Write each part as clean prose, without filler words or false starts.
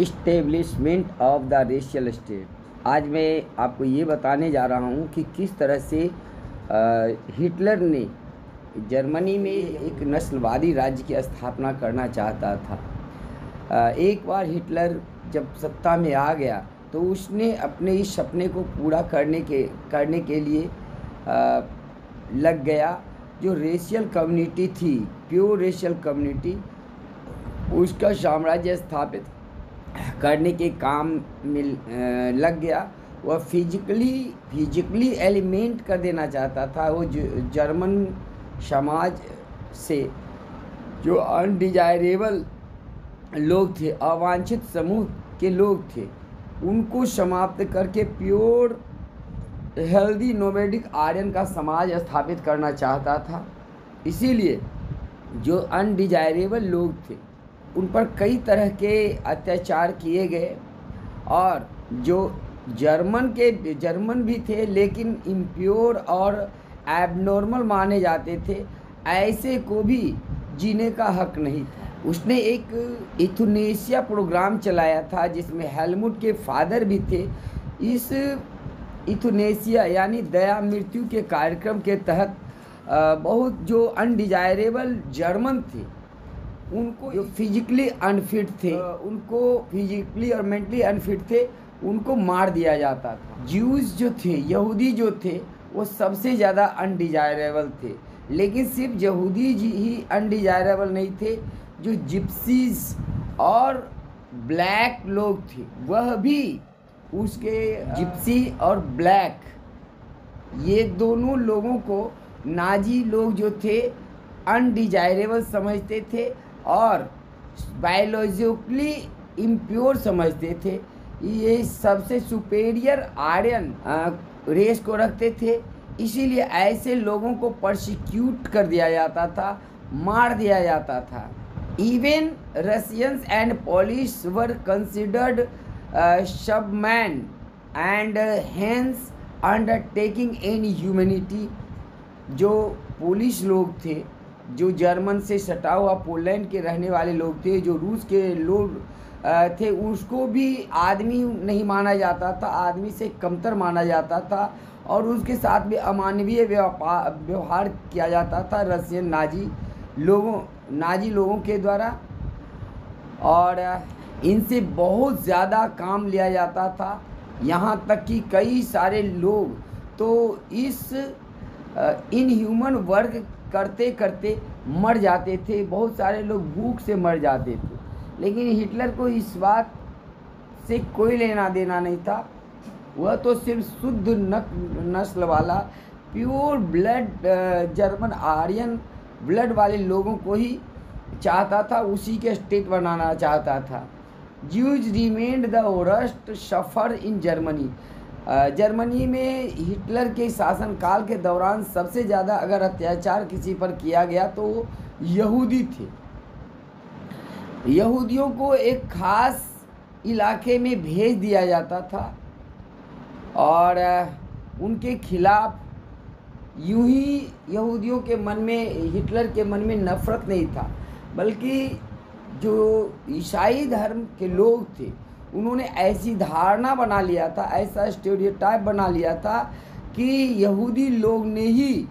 Establishment of the racial state. आज मैं आपको ये बताने जा रहा हूँ कि किस तरह से हिटलर ने जर्मनी में एक नस्लवादी राज्य की स्थापना करना चाहता था। एक बार हिटलर जब सत्ता में आ गया तो उसने अपने इस सपने को पूरा करने के लिए लग गया। जो रेशियल कम्युनिटी थी, प्योर रेशियल कम्युनिटी, उसका साम्राज्य स्थापित करने के काम में लग गया। वह फिजिकली एलिमेंट कर देना चाहता था। वो जर्मन समाज से जो अनडिजायरेबल लोग थे, अवांछित समूह के लोग थे, उनको समाप्त करके प्योर हेल्दी नोमैडिक आर्यन का समाज स्थापित करना चाहता था। इसीलिए जो अनडिजायरेबल लोग थे उन पर कई तरह के अत्याचार किए गए, और जो जर्मन भी थे लेकिन इम्प्योर और एबनॉर्मल माने जाते थे, ऐसे को भी जीने का हक नहीं था। उसने एक इथुनेशिया प्रोग्राम चलाया था जिसमें हेलमुट के फादर भी थे। इस इथुनेशिया यानी दया मृत्यु के कार्यक्रम के तहत बहुत जो अनडिजायरेबल जर्मन थे, उनको जो फिजिकली अनफिट थे, उनको फिजिकली और मेंटली अनफिट थे, उनको मार दिया जाता था। ज्यूज जो थे, यहूदी जो थे, वो सबसे ज़्यादा अनडिजायरेबल थे। लेकिन सिर्फ यहूदी ही अनडिजायरेबल नहीं थे, जो जिप्सीज और ब्लैक लोग थे वह भी उसके जिप्सी और ब्लैक, ये दोनों लोगों को नाजी लोग जो थे अनडिजायरेबल समझते थे और बायोलॉजिकली इम्प्योर समझते थे। ये सबसे सुपेरियर आर्यन रेस को रखते थे। इसीलिए ऐसे लोगों को परसिक्यूट कर दिया जाता था, मार दिया जाता था। Even Russians and Polish were considered subhuman and hence undertaking in humanity. जो पोलिश लोग थे, जो जर्मन से सटा हुआ पोलैंड के रहने वाले लोग थे, जो रूस के लोग थे, उसको भी आदमी नहीं माना जाता था, आदमी से कमतर माना जाता था, और उसके साथ भी अमानवीय व्यवहार किया जाता था रशियन नाजी लोगों के द्वारा, और इनसे बहुत ज़्यादा काम लिया जाता था। यहाँ तक कि कई सारे लोग तो इस इनह्यूमन वर्क करते करते मर जाते थे। बहुत सारे लोग भूख से मर जाते थे। लेकिन हिटलर को इस बात से कोई लेना देना नहीं था। वह तो सिर्फ शुद्ध नस्ल वाला pure blood German Aryan blood वाले लोगों को ही चाहता था, उसी के स्टेट बनाना चाहता था। Jews remained the worst suffer in Germany. Germany में हिटलर के शासनकाल के दौरान सबसे ज़्यादा अगर अत्याचार किसी पर किया गया तो यहूदी थे। यहूदियों को एक खास इलाके में भेज दिया जाता था और उनके खिलाफ यूं ही यहूदियों के मन में, हिटलर के मन में नफ़रत नहीं था, बल्कि जो ईसाई धर्म के लोग थे उन्होंने ऐसी धारणा बना लिया था, ऐसा स्टेरियोटाइप बना लिया था कि यहूदी लोग ने ही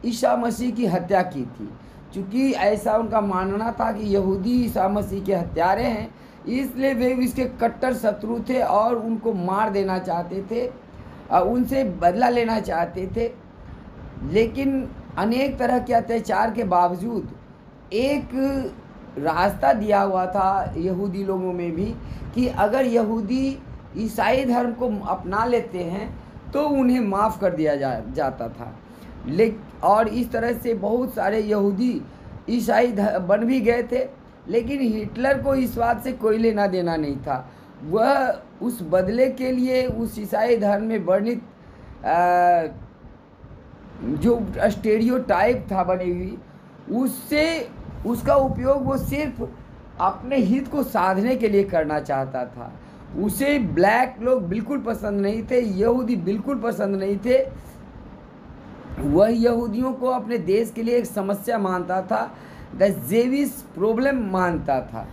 ईसा मसीह की हत्या की थी। चूँकि ऐसा उनका मानना था कि यहूदी ईसा मसीह के हत्यारे हैं, इसलिए वे इसके कट्टर शत्रु थे और उनको मार देना चाहते थे, उनसे बदला लेना चाहते थे। लेकिन अनेक तरह के अत्याचार के बावजूद एक रास्ता दिया हुआ था यहूदी लोगों में भी कि अगर यहूदी ईसाई धर्म को अपना लेते हैं तो उन्हें माफ़ कर दिया जाता था। और इस तरह से बहुत सारे यहूदी ईसाई बन भी गए थे। लेकिन हिटलर को इस बात से कोई लेना देना नहीं था। वह उस बदले के लिए उस ईसाई धर्म में वर्णित जो स्टेरियोटाइप था बनी हुई, उसका उपयोग वो सिर्फ अपने हित को साधने के लिए करना चाहता था। उसे ब्लैक लोग बिल्कुल पसंद नहीं थे, यहूदी बिल्कुल पसंद नहीं थे। वह यहूदियों को अपने देश के लिए एक समस्या मानता था, द जेविश प्रॉब्लम मानता था।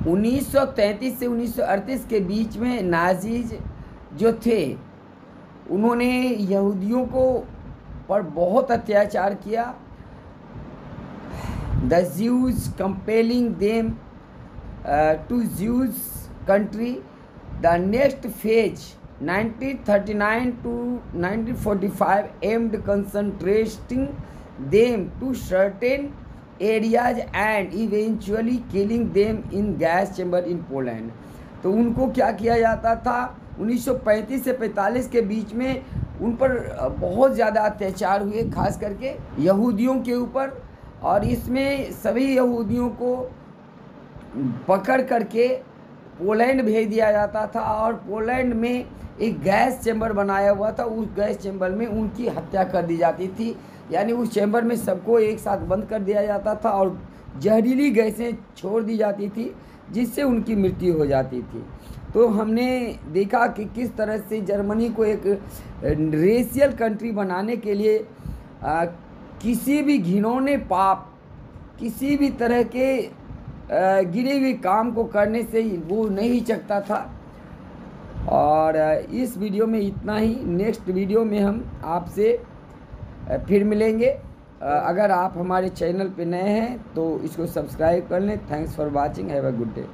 1933 से 1938 के बीच में नाजीज जो थे उन्होंने यहूदियों को पर बहुत अत्याचार किया। The Jews compelling them to Jews country. The next phase 1939 to 1945 aimed concentrating them to certain areas and eventually killing them in gas chamber in Poland। तो उनको क्या किया जाता था 1935 से 45 के बीच में उन पर बहुत ज़्यादा अत्याचार हुए, खास करके यहूदियों के ऊपर, और इसमें सभी यहूदियों को पकड़ करके पोलैंड भेज दिया जाता था और पोलैंड में एक गैस चैम्बर बनाया हुआ था। उस गैस चैम्बर में उनकी हत्या कर दी जाती थी, यानी उस चैम्बर में सबको एक साथ बंद कर दिया जाता था और जहरीली गैसें छोड़ दी जाती थी जिससे उनकी मृत्यु हो जाती थी। तो हमने देखा कि किस तरह से जर्मनी को एक रेशियल कंट्री बनाने के लिए किसी भी घिनौने पाप, किसी भी तरह के गिरे हुए काम को करने से वो नहीं हिचकता था। और इस वीडियो में इतना ही। नेक्स्ट वीडियो में हम आपसे फिर मिलेंगे। अगर आप हमारे चैनल पे नए हैं तो इसको सब्सक्राइब कर लें। Thanks for watching. Have a good day.